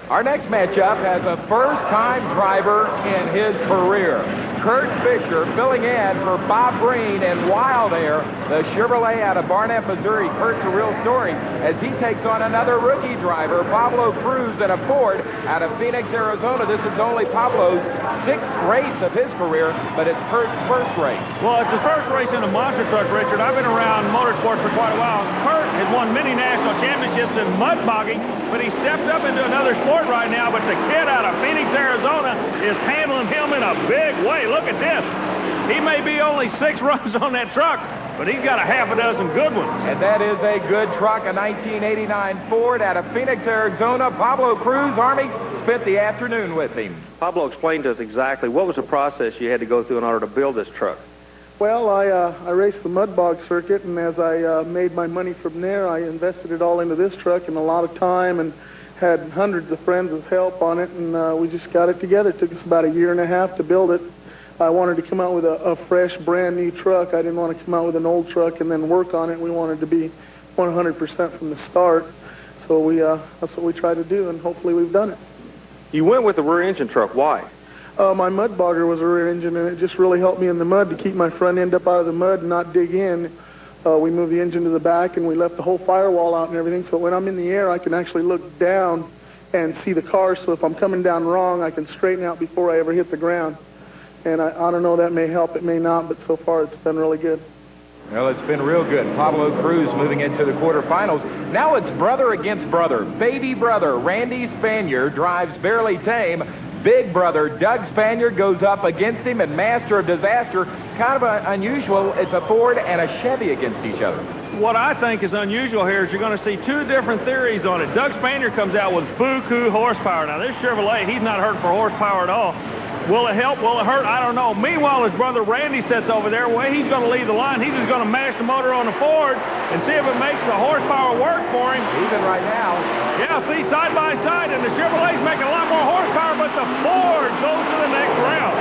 Our next matchup has a first-time driver in his career. Kurt Fisher filling in for Bob Breen in Wild Air, the Chevrolet out of Barnett, Missouri. Kurt's a real story as he takes on another rookie driver, Pablo Cruz, in a Ford out of Phoenix, Arizona. This is only Pablo's 6th race of his career, but it's Kurt's first race. Well, it's the first race in a monster truck, Richard. I've been around motorsports for quite a while. Kurt has won many national championships in mud bogging, but he stepped up into another sport right now. But the kid out of Phoenix, Arizona is handling him in a big way. Look at this. He may be only 6 runs on that truck, but he's got a half a dozen good ones. And that is a good truck, a 1989 Ford out of Phoenix, Arizona. Pablo Cruz, Army, spent the afternoon with him. Pablo explained to us exactly what was the process you had to go through in order to build this truck. Well, I raced the mud bog circuit, and as I made my money from there, I invested it all into this truck and a lot of time and had hundreds of friends with help on it, and we just got it together. It took us about a year and a half to build it. I wanted to come out with a fresh, brand new truck. I didn't want to come out with an old truck and then work on it. We wanted to be 100% from the start. So that's what we tried to do, and hopefully we've done it. You went with the rear engine truck. Why? My mud bogger was a rear engine, and it just really helped me in the mud to keep my front end up out of the mud and not dig in. We moved the engine to the back, and we left the whole firewall out and everything, so when I'm in the air, I can actually look down and see the car, so if I'm coming down wrong, I can straighten out before I ever hit the ground. And I don't know, that may help, it may not, but so far it's been really good. Well, it's been real good. Pablo Cruz moving into the quarterfinals. Now it's brother against brother. Baby brother Randy Spanier drives Barely Tame. Big brother Doug Spanier goes up against him, and Master of Disaster, kind of unusual, it's a Ford and a Chevy against each other. What I think is unusual here is you're going to see 2 different theories on it. Doug Spanier comes out with buku horsepower. Now, this Chevrolet, he's not hurt for horsepower at all. Will it help? Will it hurt? I don't know. Meanwhile, his brother Randy sits over there. Well, he's going to lead the line. He's just going to mash the motor on the Ford and see if it makes the horsepower work for him. Even right now. Yeah, see, side by side, and the Chevrolet's making a lot more horsepower, but the Ford goes to the next round.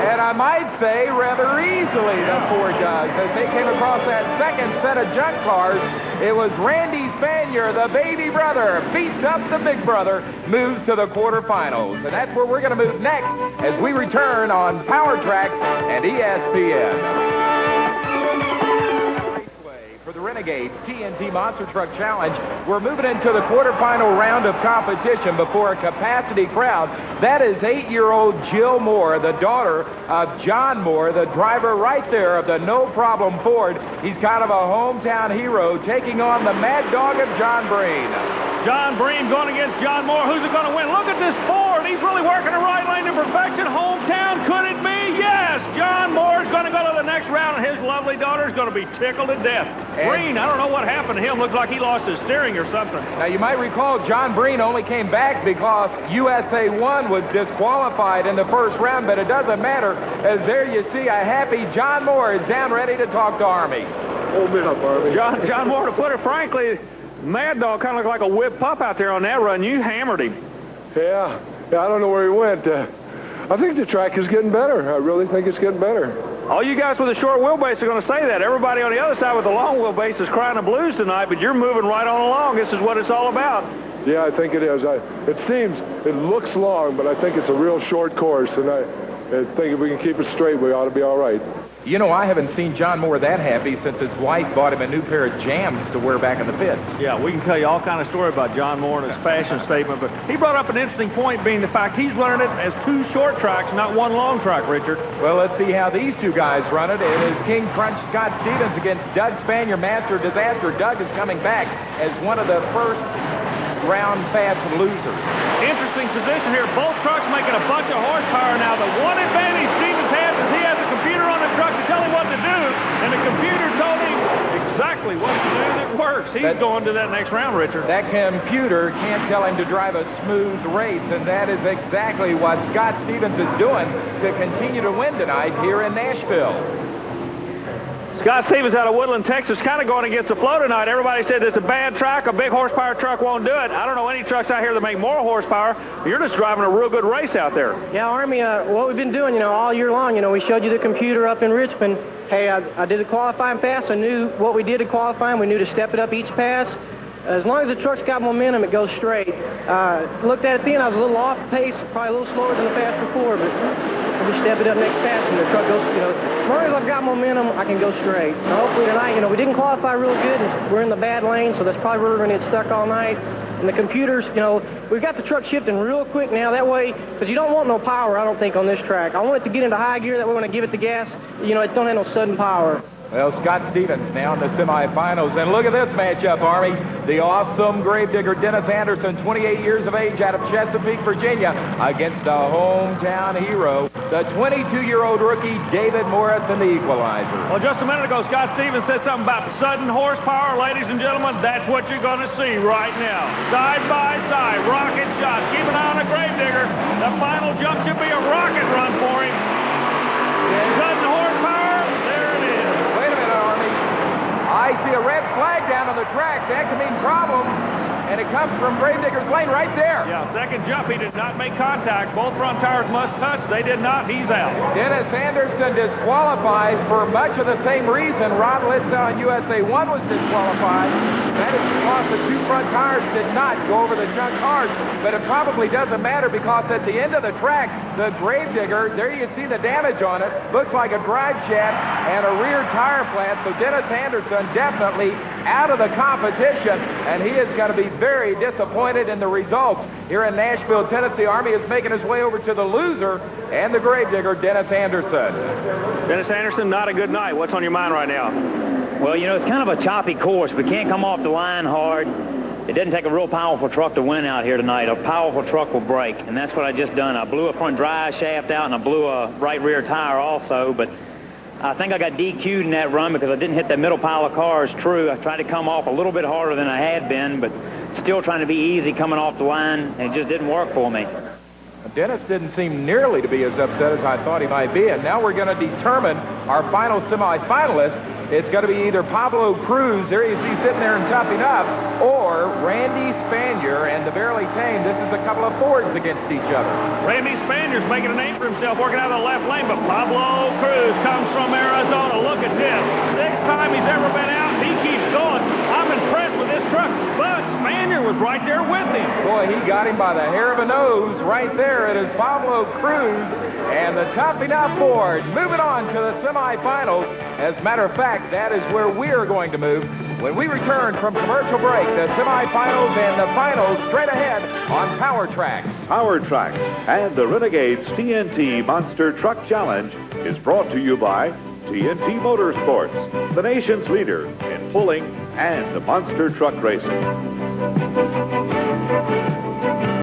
And I might say rather easily the Ford does. As they came across that second set of junk cars, it was Randy Spanier, the baby brother, beats up the big brother, moves to the quarterfinals. And that's where we're going to move next as we return on Powertrax and ESPN. For the Renegades TNT Monster Truck Challenge, we're moving into the quarterfinal round of competition before a capacity crowd. That is 8-year-old Jill Moore, the daughter of John Moore, the driver right there of the No Problem Ford. He's kind of a hometown hero, taking on the mad dog of John Breen. John Breen going against John Moore. Who's it going to win? Look at this Ford. He's really working the right lane to perfection. Hometown, could it be? Yes. John Moore's going to go to the next round, and his lovely daughter's going to be tickled to death. Breen, I don't know what happened to him. Looks like he lost his steering or something. Now, you might recall John Breen only came back because USA 1 was disqualified in the first round, but it doesn't matter, as there you see a happy John Moore is down ready to talk to Army. Hold it up, Army. John Moore, to put it frankly, Mad Dog kind of looked like a whipped pup out there on that run. You hammered him. Yeah, I don't know where he went. I think the track is getting better. I really think it's getting better. All you guys with a short wheelbase are going to say that. Everybody on the other side with the long wheelbase is crying the blues tonight, but you're moving right on along. This is what it's all about. Yeah, I think it is. It looks long, but I think it's a real short course, and I think if we can keep it straight, we ought to be all right. You know, I haven't seen John Moore that happy since his wife bought him a new pair of jams to wear back in the pits. Yeah, we can tell you all kind of story about John Moore and his fashion statement, but he brought up an interesting point, being the fact he's running it as 2 short tracks, not 1 long track, Richard. Well, let's see how these 2 guys run it. It is King Krunch Scott Stevens against Doug Spanier, Master of Disaster. Doug is coming back as one of the first round fast losers. Interesting position here. Both trucks making a bunch of horsepower now. The one advantage Stevens has is he has a computer on the truck to tell him what to do, and the computer told him exactly what to do that works. He's going to that next round, Richard. That computer can't tell him to drive a smooth race, and that is exactly what Scott Stevens is doing to continue to win tonight here in Nashville. Scott Stevens out of Woodland, Texas, kind of going against the flow tonight. Everybody said it's a bad track. A big horsepower truck won't do it. I don't know any trucks out here that make more horsepower. You're just driving a real good race out there. Yeah, Army, what we've been doing, all year long, we showed you the computer up in Richmond. Hey, I did the qualifying pass. I knew what we did to qualifying. We knew to step it up each pass. As long as the truck's got momentum, it goes straight. Looked at it then, I was a little off pace, probably a little slower than the fast before, but I just step it up next pass and the truck goes, as long as I've got momentum, I can go straight. So hopefully tonight, we didn't qualify real good, and we're in the bad lane, so that's probably where we're going to get stuck all night. And the computers, we've got the truck shifting real quick now. That way, because you don't want no power, I don't think, on this track. I want it to get into high gear. That way when I give it the gas, it don't have no sudden power. Well, Scott Stevens now in the semifinals. And look at this matchup, Army. The awesome gravedigger Dennis Anderson, 28 years of age, out of Chesapeake, Virginia, against the hometown hero, the 22-year-old rookie David Morris in the equalizer. Well, just a minute ago, Scott Stevens said something about sudden horsepower. Ladies and gentlemen, that's what you're going to see right now. Side by side, rocket shots. Keep an eye on the gravedigger. The final jump should be a rocket run for him. Sudden horsepower, there it is. Wait a minute, Army. I see a red flag down on the track. That could mean problems. And it comes from Gravedigger's lane right there. Yeah, second jump, he did not make contact. Both front tires must touch. They did not. He's out. Dennis Anderson disqualified for much of the same reason Rod Litzel in USA 1 was disqualified. That is because the two front tires did not go over the junk cars. But it probably doesn't matter because at the end of the track, the Gravedigger, there you can see the damage on it. Looks like a drive shaft and a rear tire plant. So Dennis Anderson definitely out of the competition, and he is going to be very disappointed in the results. Here in Nashville, Tennessee, Army is making his way over to the loser and the gravedigger, Dennis Anderson. Dennis Anderson, not a good night. What's on your mind right now? Well, it's kind of a choppy course. We can't come off the line hard. It doesn't take a real powerful truck to win out here tonight. A powerful truck will break, and that's what I just done. I blew a front drive shaft out, and I blew a right rear tire also, but I think I got DQ'd in that run because I didn't hit that middle pile of cars true. I tried to come off a little bit harder than I had been, but still trying to be easy coming off the line, and it just didn't work for me. Dennis didn't seem nearly to be as upset as I thought he might be, and now we're going to determine our final semifinalist. It's going to be either Pablo Cruz, there you see sitting there and topping up, or Randy Spanier and the barely Tame. This is a couple of Fords against each other. Randy Spanier's making a name for himself working out of the left lane, but Pablo Cruz comes from Arizona. Look at this. Sixth time he's ever been out. He keeps going. I'm impressed with this truck, but Spanier was right there with him. Boy, he got him by the hair of a nose right there. It is Pablo Cruz and the topping up Ford. Moving on to the semifinals. As a matter of fact, that is where we are going to move when we return from commercial break. The semifinals and the finals straight ahead on Powertrax. Powertrax and the Renegades TNT Monster Truck Challenge is brought to you by TNT Motorsports, the nation's leader in pulling and monster truck racing.